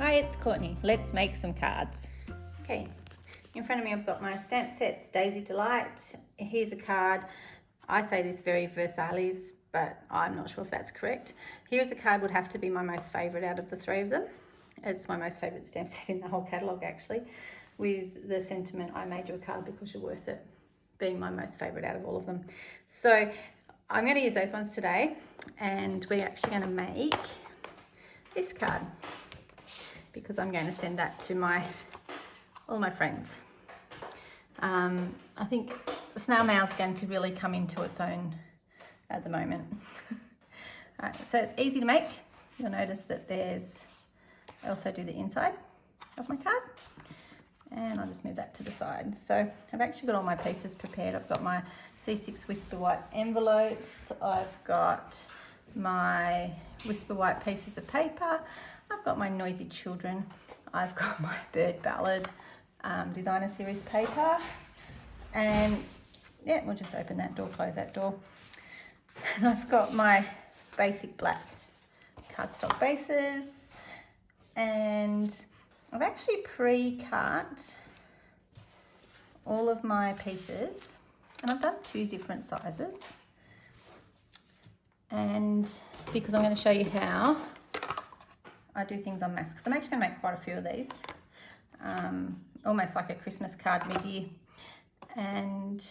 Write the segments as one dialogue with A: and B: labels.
A: Hi, it's Courtney. Let's make some cards. Okay, in front of me I've got my stamp sets, Daisy Delight. Here's a card. I say this very Versailles, but I'm not sure if that's correct. Here's a card would have to be my most favourite out of the three of them. It's my most favourite stamp set in the whole catalogue actually, with the sentiment, I made you a card because you're worth it, being my most favourite out of all of them. So I'm going to use those ones today, and we're actually going to make this card because I'm going to send that to all my friends. I think snail mail is going to really come into its own at the moment. Alright, so it's easy to make. You'll notice that I also do the inside of my card, and I'll just move that to the side. So I've actually got all my pieces prepared. I've got my C6 Whisper White envelopes, I've got my Whisper White pieces of paper, I've got my Noisy Children, I've got my Bird Ballad designer series paper, and yeah, we'll just open that door, close that door. And I've got my basic black cardstock bases, and I've actually pre-cut all of my pieces, and I've done 2 different sizes, and because I'm going to show you how I do things on mass, because I'm actually going to make quite a few of these, almost like a Christmas card mid-year. And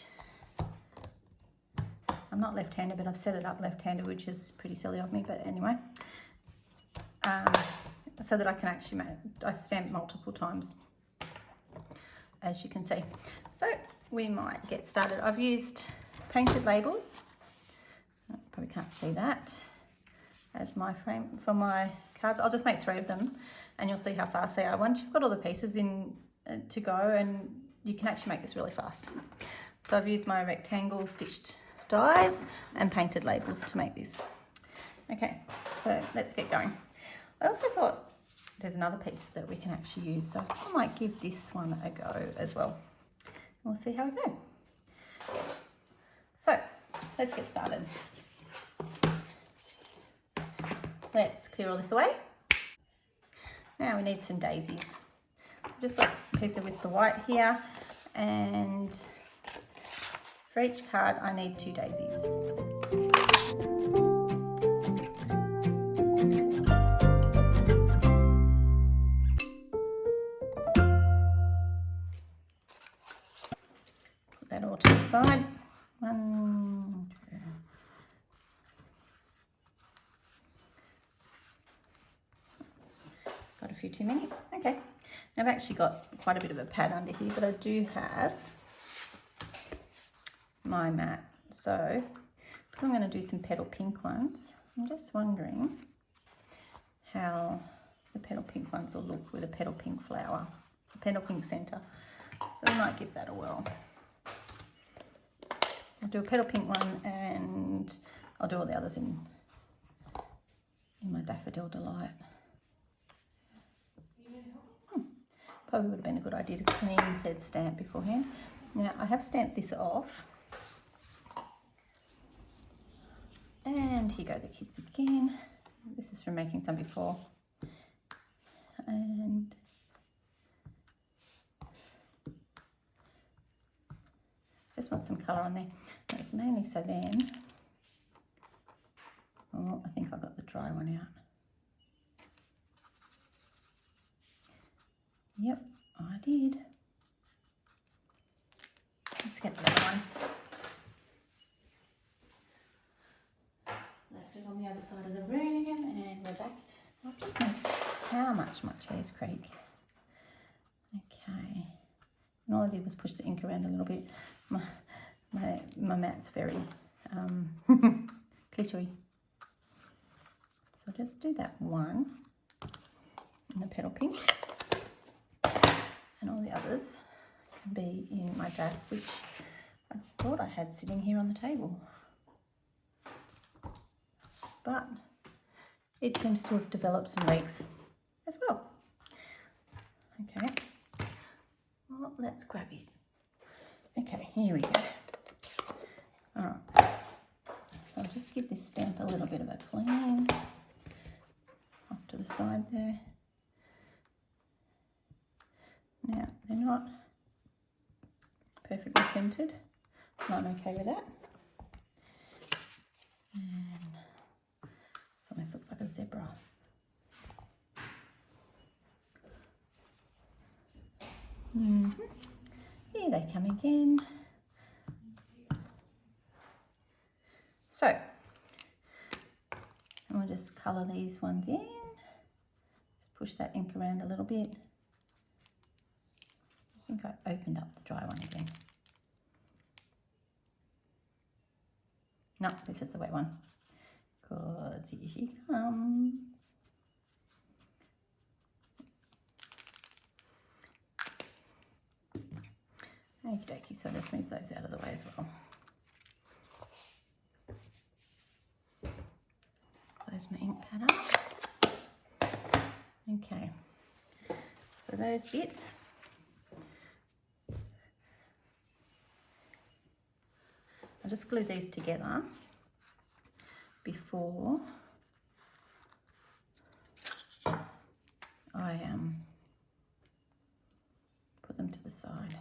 A: I'm not left-handed, but I've set it up left-handed, which is pretty silly of me, but anyway, so that I can actually I stamp multiple times, as you can see. So we might get started. I've used painted labels, probably can't see that, as my frame for my cards. I'll just make 3 of them and you'll see how fast they are once you've got all the pieces in to go, and you can actually make this really fast. So I've used my rectangle stitched dies and painted labels to make this. Okay, so let's get going. I also thought there's another piece that we can actually use, so I might give this one a go as well. We'll see how we go. So let's get started. Let's clear all this away. Now we need some daisies. So I've just got a piece of Whisper White here, and for each card I need 2 daisies. Put that all to the side. 1, 2. Got a few too many. Okay. Now I've actually got quite a bit of a pad under here, but I do have my mat. So I'm going to do some petal pink ones. I'm just wondering how the petal pink ones will look with a petal pink flower, a petal pink center. So we might give that a whirl. I'll do a petal pink one, and I'll do all the others in my Daffodil Delight. Probably would have been a good idea to clean said stamp beforehand. Now I have stamped this off, and here go the kids again. This is from making some before, and just want some colour on there. That's mainly so then, oh, I think I got the dry one out. Yep, I did. Let's get the other one. Left it on the other side of the room, and we're back. I've just noticed how much hair is Craig. Okay. And all I did was push the ink around a little bit. My mat's very glittery. So I'll just do that one in the petal pink. And all the others can be in my DAF, which I thought I had sitting here on the table. But it seems to have developed some legs as well. Okay, well, let's grab it. Okay, here we go. All right, so I'll just give this stamp a little bit of a clean off to the side there. Now, they're not perfectly centered. I'm okay with that. And this almost looks like a zebra. Here they come again. So, we'll just colour these ones in. Just push that ink around a little bit. I think I opened up the dry one again. No, this is the wet one. Because here she comes. Okie dokie, so I'll just move those out of the way as well. Close my ink pad up. Okay, so those bits. I'll just glue these together before I put them to the side.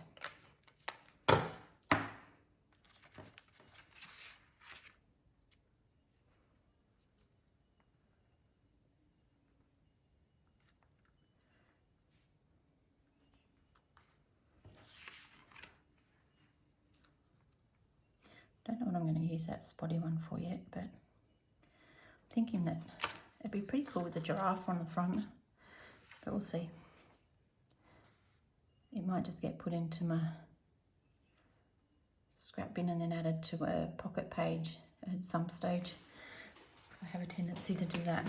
A: Don't know what I'm going to use that spotty one for yet, but I'm thinking that it'd be pretty cool with the giraffe on the front, but we'll see. It might just get put into my scrap bin and then added to a pocket page at some stage, because I have a tendency to do that.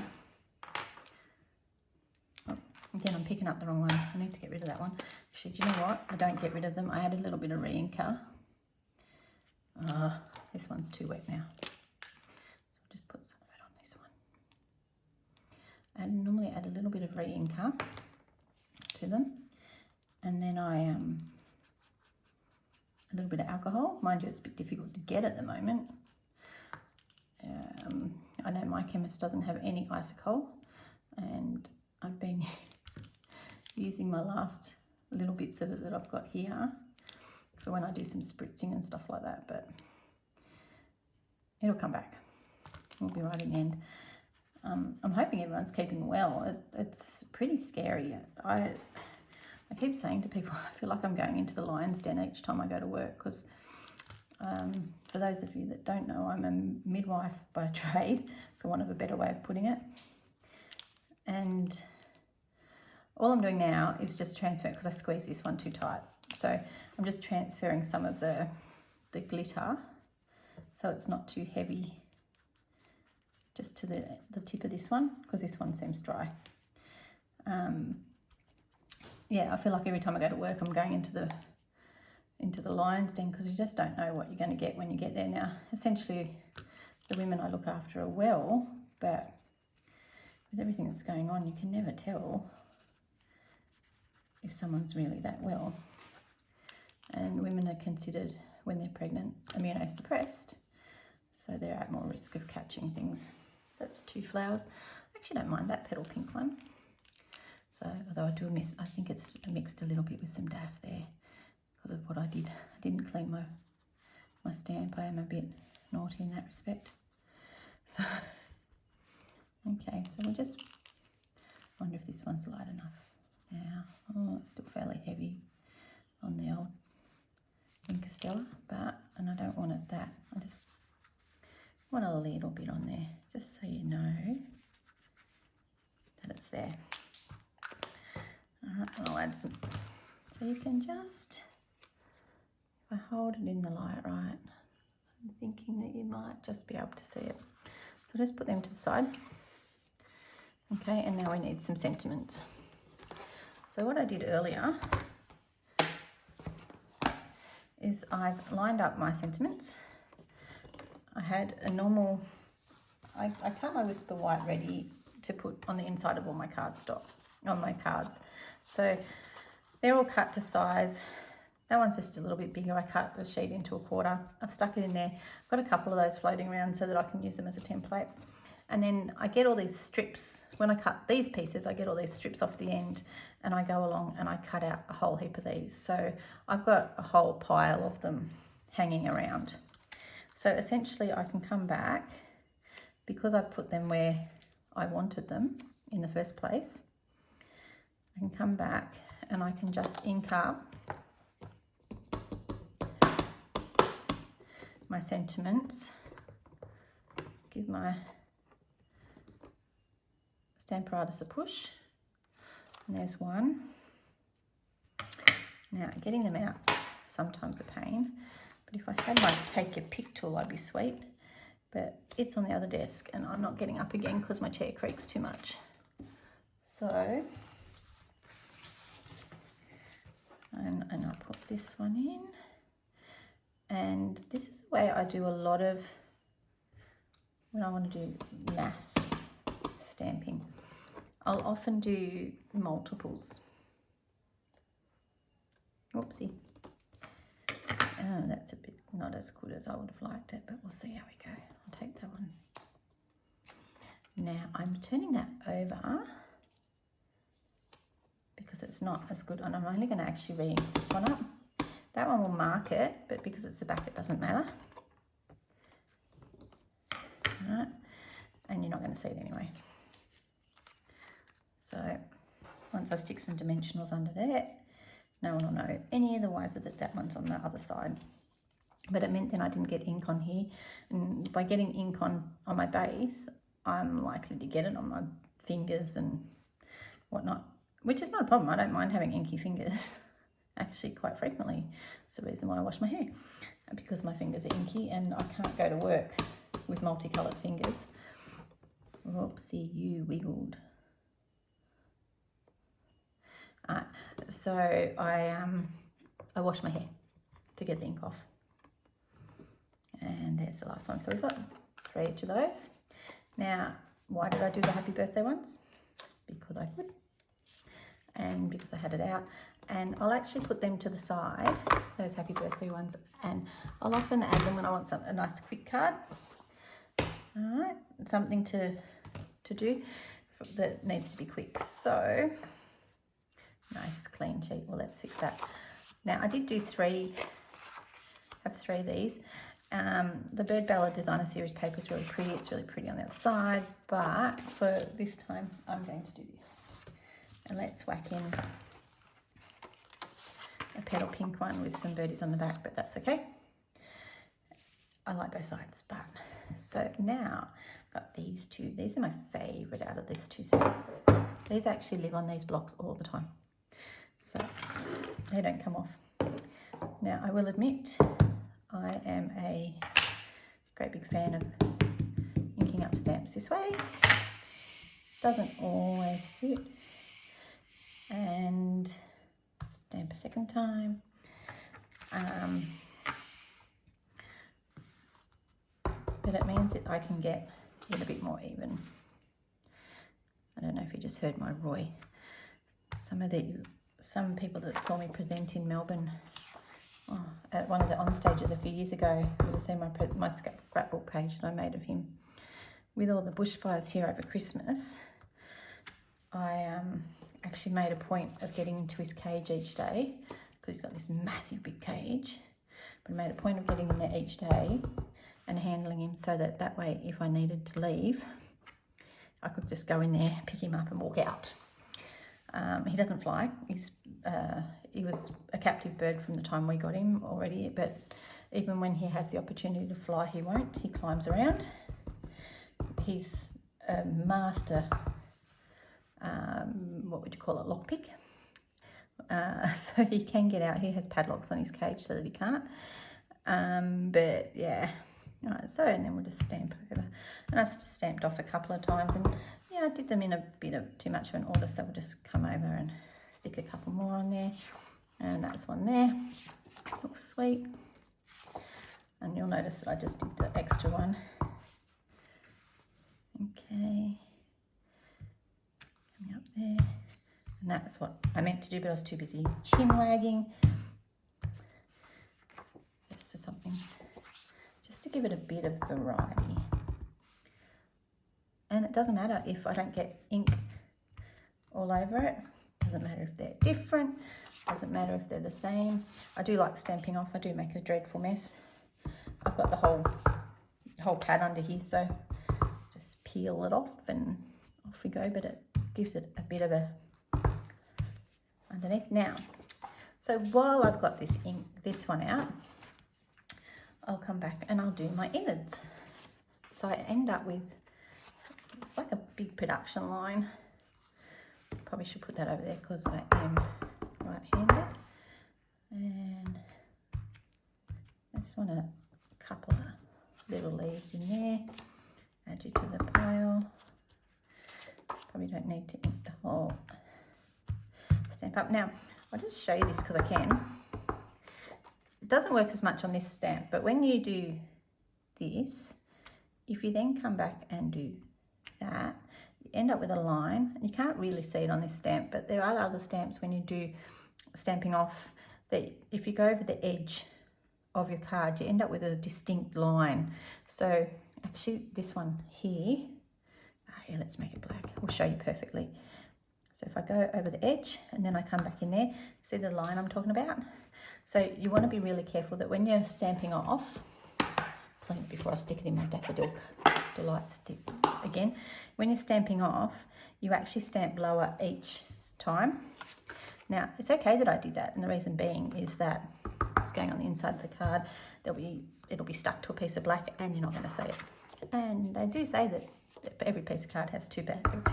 A: Oh, again, I'm picking up the wrong one. I need to get rid of that one. Actually, do you know what? I don't get rid of them. I add a little bit of re-inker. This one's too wet now, so I'll just put some of it on this one. And normally add a little bit of re-inker to them, and then a little bit of alcohol. Mind you, it's a bit difficult to get at the moment. I know my chemist doesn't have any isocol, and I've been using my last little bits of it that I've got here for when I do some spritzing and stuff like that, but it'll come back. We'll be right in the end. I'm hoping everyone's keeping well. It's pretty scary. I keep saying to people, I feel like I'm going into the lion's den each time I go to work, because for those of you that don't know, I'm a midwife by trade, for want of a better way of putting it. And all I'm doing now is just transfer, because I squeezed this one too tight. So I'm just transferring some of the glitter so it's not too heavy, just to the tip of this one, because this one seems dry. Yeah, I feel like every time I go to work I'm going into the lion's den, because you just don't know what you're going to get when you get there. Now, essentially, the women I look after are well, but with everything that's going on, you can never tell if someone's really that well. And women are considered, when they're pregnant, immunosuppressed, so they're at more risk of catching things. So that's 2 flowers. I actually don't mind that petal pink one. So, although I do miss, I think it's mixed a little bit with some daff there because of what I did. I didn't clean my stamp. I am a bit naughty in that respect. So, okay, so we'll just wonder if this one's light enough. Now, oh, it's still fairly heavy on the old Incastella, and I don't want it that. I just want a little bit on there, just so you know that it's there. Alright, and I'll add some. So you can just, if I hold it in the light right, I'm thinking that you might just be able to see it. So just put them to the side. Okay, and now we need some sentiments. So what I did earlier is I've lined up my sentiments. I had a normal, I cut my Whisper White ready to put on the inside of all my cardstock, on my cards. So they're all cut to size. That one's just a little bit bigger. I cut the sheet into a quarter. I've stuck it in there. I've got a couple of those floating around so that I can use them as a template. And then I get all these strips. When I cut these pieces, I get all these strips off the end, and I go along and I cut out a whole heap of these. So I've got a whole pile of them hanging around. So essentially I can come back, because I've put them where I wanted them in the first place, I can come back and I can just ink up my sentiments, give my Stamparatus a push, and there's one. Now getting them out is sometimes a pain, but if I had my take your pick tool I'd be sweet, but it's on the other desk and I'm not getting up again because my chair creaks too much. So, and I'll put this one in, and this is the way I do a lot of when I want to do mass stamping. I'll often do multiples. Oopsie. Oh, that's a bit not as good as I would have liked it, but we'll see how we go. I'll take that one. Now I'm turning that over because it's not as good, and I'm only going to actually re-ink this one up. That one will mark it, but because it's the back it doesn't matter. All right. And you're not going to see it anyway. So once I stick some dimensionals under there, no one will know any the wiser that that one's on the other side. But it meant then I didn't get ink on here, and by getting ink on my base, I'm likely to get it on my fingers and whatnot, which is not a problem. I don't mind having inky fingers, actually quite frequently. It's the reason why I wash my hair, because my fingers are inky and I can't go to work with multicoloured fingers. Whoopsie, you wiggled. So I wash my hair to get the ink off. And there's the last one. So we've got 3 each of those. Now, why did I do the happy birthday ones? Because I could. And because I had it out. And I'll actually put them to the side, those happy birthday ones. And I'll often add them when I want a nice quick card. All right, something to do that needs to be quick. So, nice clean sheet. Well, let's fix that. Now, I did do 3, have 3 of these. The Bird Ballad Designer Series paper is really pretty. It's really pretty on the outside, but for this time, I'm going to do this. And let's whack in a petal pink one with some birdies on the back, but that's okay. I like both sides, but so now I've got these 2. These are my favourite out of this 2 set. These actually live on these blocks all the time, so they don't come off. Now, I will admit, I am a great big fan of inking up stamps this way. Doesn't always suit. And stamp a second time. But it means that I can get it a bit more even. I don't know if you just heard my Roy. Some people that saw me present in Melbourne at one of the on stages a few years ago would have seen my scrapbook page that I made of him. With all the bushfires here over Christmas, I actually made a point of getting into his cage each day, because he's got this massive big cage, but I made a point of getting in there each day and handling him so that way if I needed to leave, I could just go in there, pick him up and walk out. He doesn't fly. He was a captive bird from the time we got him already, but even when he has the opportunity to fly, he won't. He climbs around. He's a master, what would you call it, lockpick. So he can get out. He has padlocks on his cage so that he can't. But yeah, all right, so and then we'll just stamp over. And I've stamped off a couple of times, and yeah, I did them in a bit of too much of an order, so we'll just come over and stick a couple more on there. And that's one there. Looks sweet. And you'll notice that I just did the extra one. Okay. Coming up there. And that's what I meant to do, but I was too busy chin wagging. Just to something, just to give it a bit of variety. it doesn't matter if I don't get ink all over it. Doesn't matter if they're different. Doesn't matter if they're the same. I do like stamping off. I do make a dreadful mess. I've got the whole pad under here, so just peel it off and off we go, but it gives it a bit of a underneath. Now, so while I've got this one out, I'll come back and I'll do my innards. So I end up with, it's like a big production line. Probably should put that over there because I am right-handed. And I just want a couple of little leaves in there. Add you to the pile. Probably don't need to ink the whole stamp up. Now, I'll just show you this because I can. It doesn't work as much on this stamp, but when you do this, if you then come back and do that, you end up with a line. You can't really see it on this stamp, but there are other stamps when you do stamping off that if you go over the edge of your card, you end up with a distinct line. So actually this one here, here, let's make it black. We'll show you perfectly. So if I go over the edge and then I come back in there, see the line I'm talking about? So you want to be really careful that when you're stamping off, clean it before I stick it in my Daffodil Delight stick again. When you're stamping off, you actually stamp lower each time. Now, it's okay that I did that, and the reason being is that it's going on the inside of the card. It'll be stuck to a piece of black and you're not going to see it. And they do say that every piece of card has two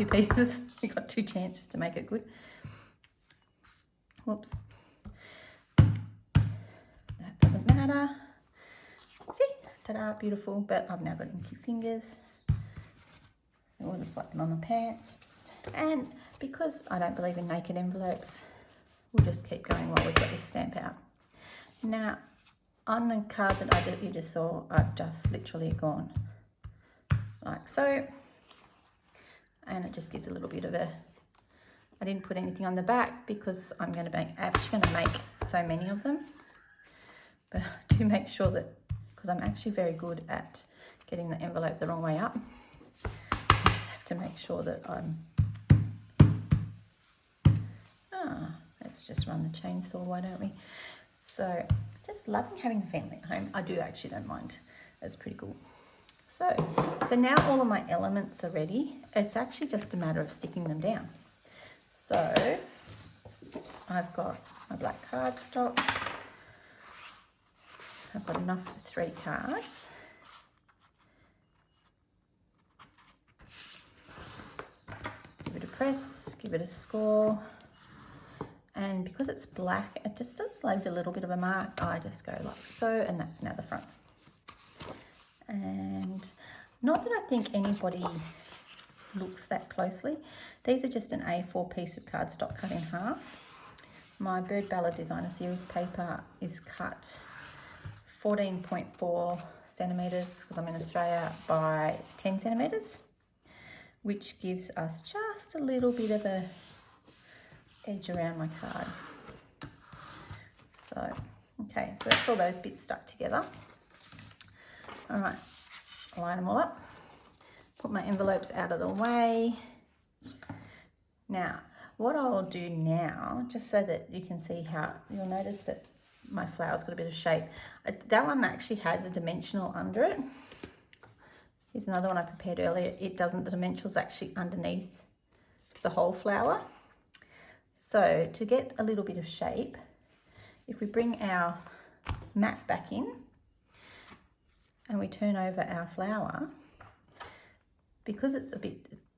A: pieces. You've got 2 chances to make it good. Whoops. That doesn't matter. See? Ta-da, beautiful. But I've now got inky fingers. I want to swipe them on my pants. And because I don't believe in naked envelopes, we'll just keep going while we've got this stamp out. Now, on the card that you just saw, I've just literally gone like so. And it just gives a little bit of a, I didn't put anything on the back because I'm actually going to make so many of them. But I do make sure that, because I'm actually very good at getting the envelope the wrong way up, I just have to make sure that let's just run the chainsaw, why don't we? So just loving having a family at home. I actually don't mind. That's pretty cool. So now all of my elements are ready. It's actually just a matter of sticking them down. So I've got my black cardstock. I've got enough for 3 cards. Give it a press, give it a score. And because it's black, it just does leave a little bit of a mark. I just go like so, and that's now the front. And not that I think anybody looks that closely. These are just an A4 piece of cardstock cut in half. My Bird Ballad Designer Series paper is cut 14.4 centimetres, because I'm in Australia, by 10 centimetres, which gives us just a little bit of a edge around my card. So, okay, so that's all those bits stuck together. All right, line them all up. Put my envelopes out of the way. Now, what I'll do now, just so that you can see how, you'll notice that my flower's got a bit of shape. That one actually has a dimensional under it. Here's another one I prepared earlier. It doesn't, the dimensional's actually underneath the whole flower. So to get a little bit of shape, if we bring our mat back in and we turn over our flower, because it's a bit,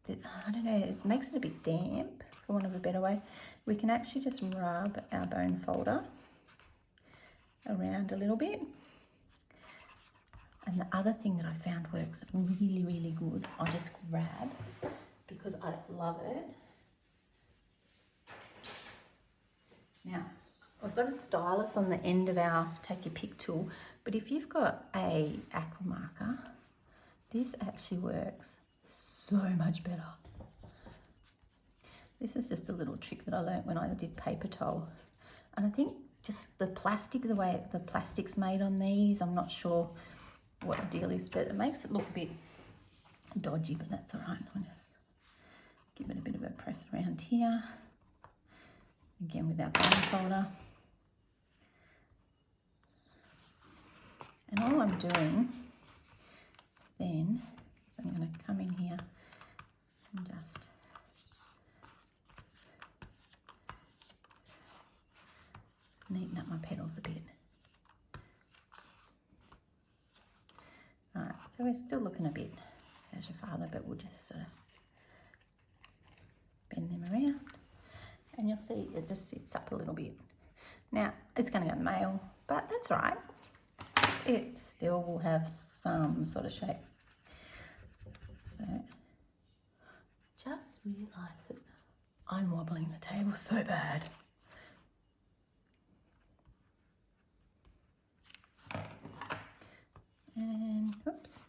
A: I don't know, it makes it a bit damp, for want of a better way, we can actually just rub our bone folder around a little bit. And the other thing that I found works really, really good, I'll just grab, because I love it. Now, I've got a stylus on the end of our take your pick tool, but if you've got a aqua marker, this actually works so much better. This is just a little trick that I learnt when I did paper towel. And I think just the plastic, the way the plastic's made on these, I'm not sure what the deal is, but it makes it look a bit dodgy, but that's all right. I'll just give it a bit of a press around here. Again with our blindfolder. And all I'm doing then is I'm going to come in here and just neaten up my petals a bit. Alright, so we're still looking a bit as your father, but we'll just sort of bend them around and you'll see it just sits up a little bit. Now, it's going to go male, but that's all right. It still will have some sort of shape. So, just realise that I'm wobbling the table so bad. And whoops.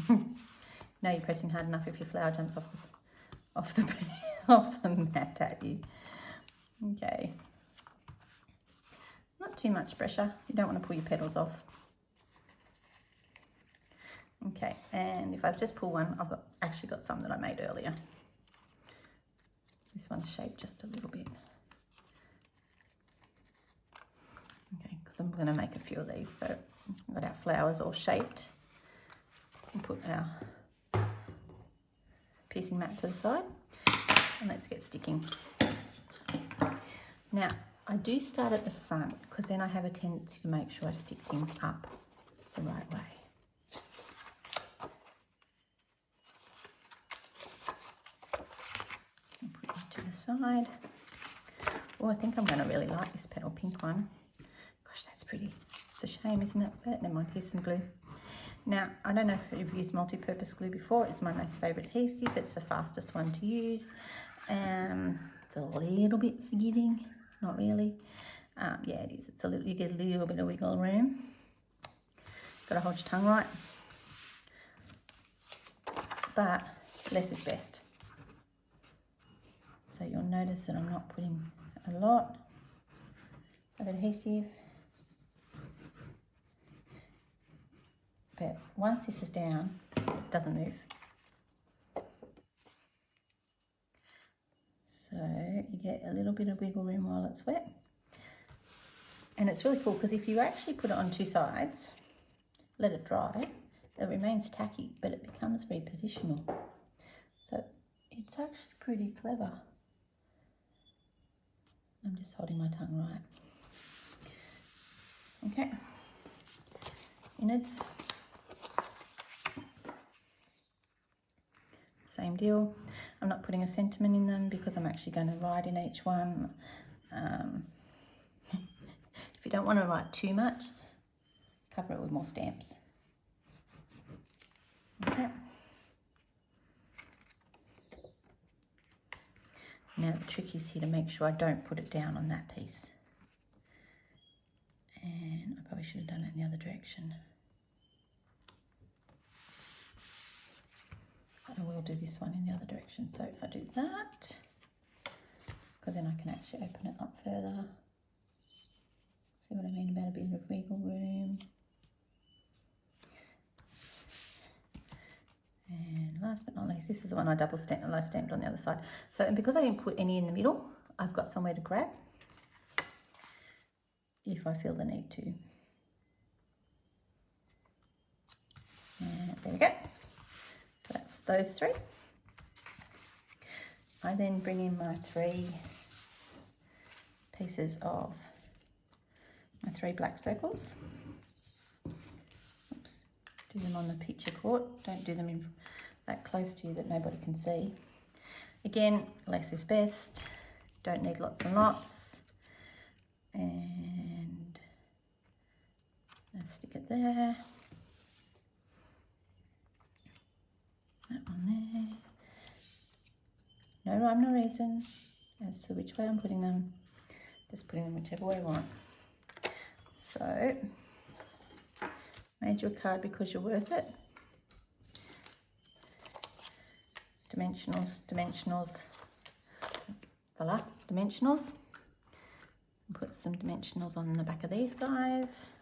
A: No, you're pressing hard enough if your flower jumps off the mat at you. Okay. Not too much pressure. You don't want to pull your petals off. Okay, and if I just pull one, I've actually got some that I made earlier. This one's shaped just a little bit. Okay, because I'm going to make a few of these. So we've got our flowers all shaped. And put our piecing mat to the side. And let's get sticking. Now, I do start at the front because then I have a tendency to make sure I stick things up the right way. Put it to the side. Oh, I think I'm going to really like this petal pink one. Gosh, that's pretty. It's a shame, isn't it? But never mind, here's some glue. Now, I don't know if you've used multi-purpose glue before. It's my most favourite adhesive. It's the fastest one to use. It's a little bit forgiving. Not really. Yeah, it is. It's a little. You get a little bit of wiggle room. Got to hold your tongue right. But less is best. So you'll notice that I'm not putting a lot of adhesive. But once this is down, it doesn't move. So you get a little bit of wiggle room while it's wet. And it's really cool because if you actually put it on two sides, let it dry, it remains tacky, but it becomes very positional. So it's actually pretty clever. I'm just holding my tongue right. Okay. Innards. Same deal. I'm not putting a sentiment in them because I'm actually going to write in each one. If you don't want to write too much, cover it with more stamps. Okay. Now the trick is here to make sure I don't put it down on that piece. And I probably should have done it in the other direction. I will do this one in the other direction. So if I do that, because then I can actually open it up further. See what I mean about a bit of wiggle room. And last but not least, this is the one I stamped on the other side. So, and because I didn't put any in the middle, I've got somewhere to grab if I feel the need to. And there we go. So that's those three. I then bring in my three pieces of my three black circles. Oops, do them on the picture court. Don't do them in that close to you that nobody can see. Again, less is best. Don't need lots and lots. And I'll stick it there. That one there. No rhyme, no reason as to which way I'm putting them. Just putting them whichever way I want. So, made you a card because you're worth it. Dimensionals, dimensionals, voila, dimensionals. Put some dimensionals on the back of these guys.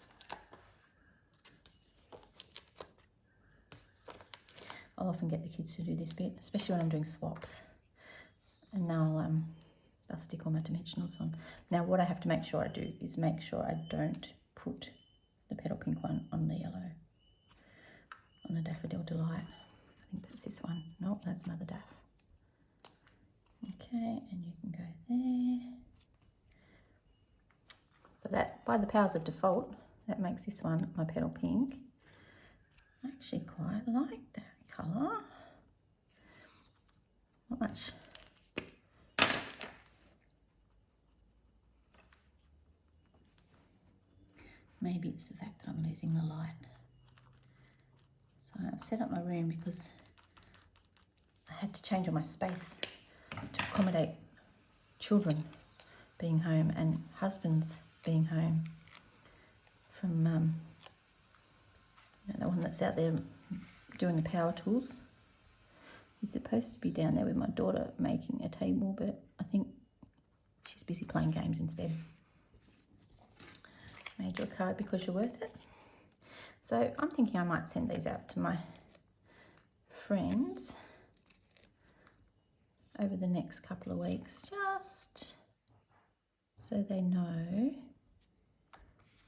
A: I'll often get the kids to do this bit, especially when I'm doing swaps. And they'll stick all my dimensionals on. Now what I have to make sure I do is make sure I don't put the petal pink one on the yellow, on the Daffodil Delight. I think that's this one. Nope, that's another daff. Okay, and you can go there. So that, by the powers of default, that makes this one my petal pink. I actually quite like that colour. Not much. Maybe it's the fact that I'm losing the light. So I've set up my room because I had to change all my space to accommodate children being home and husbands being home from you know, the one that's out there doing the power tools. He's supposed to be down there with my daughter making a table, but I think she's busy playing games instead. Made you a card because you're worth it. So I'm thinking I might send these out to my friends over the next couple of weeks, just so they know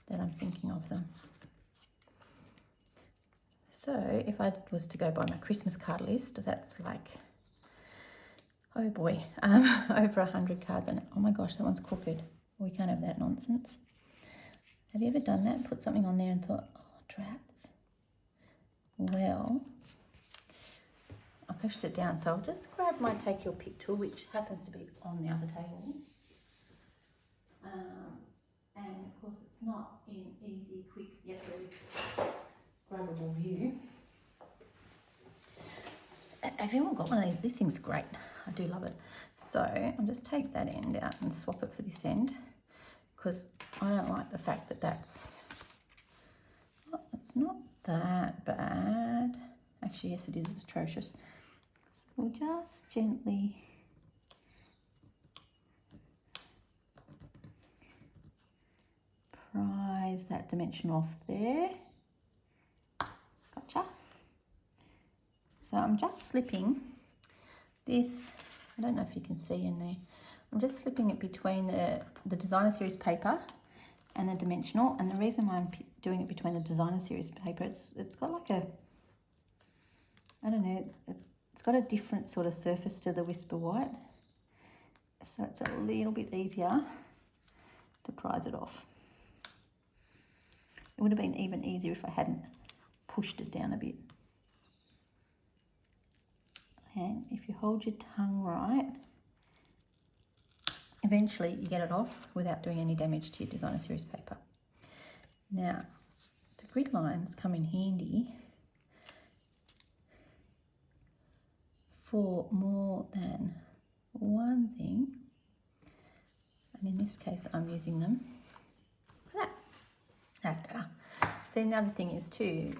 A: that I'm thinking of them. So if I was to go by my Christmas card list, that's like, oh boy, over 100 cards. And oh my gosh, that one's crooked. We can't have that nonsense. Have you ever done that? Put something on there and thought, oh, drats. Well, I pushed it down, so I'll just grab my Take Your Pick tool, which happens to be on the other table. And of course, it's not in easy, quick, yet there's grabbable view. Have you all got one of these? This thing's great. I do love it. So I'll just take that end out and swap it for this end, because I don't like the fact that that's, oh, it's not that bad. Actually, yes, it is. It's atrocious. So we'll just gently prise that dimension off there. Gotcha. So I'm just slipping this, I don't know if you can see in there, I'm just slipping it between the designer series paper and the dimensional. And the reason why I'm doing it between the designer series paper, it's got like a, I don't know, it's got a different sort of surface to the Whisper White. So it's a little bit easier to prise it off. It would have been even easier if I hadn't pushed it down a bit. And if you hold your tongue right, eventually you get it off without doing any damage to your designer series paper. Now, the grid lines come in handy for more than one thing. And in this case, I'm using them for that. That's better. So the other thing is to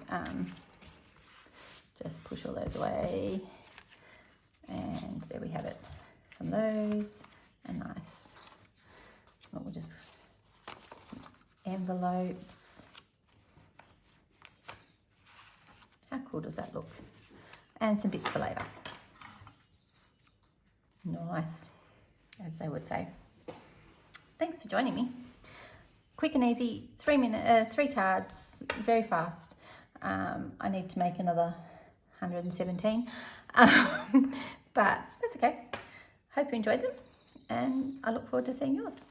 A: just push all those away. And there we have it. Some of those. And nice. Well, we'll just some envelopes. How cool does that look? And some bits for later. Nice, as they would say. Thanks for joining me. Quick and easy, 3 cards, very fast. I need to make another 117, but that's okay. Hope you enjoyed them, and I look forward to seeing yours.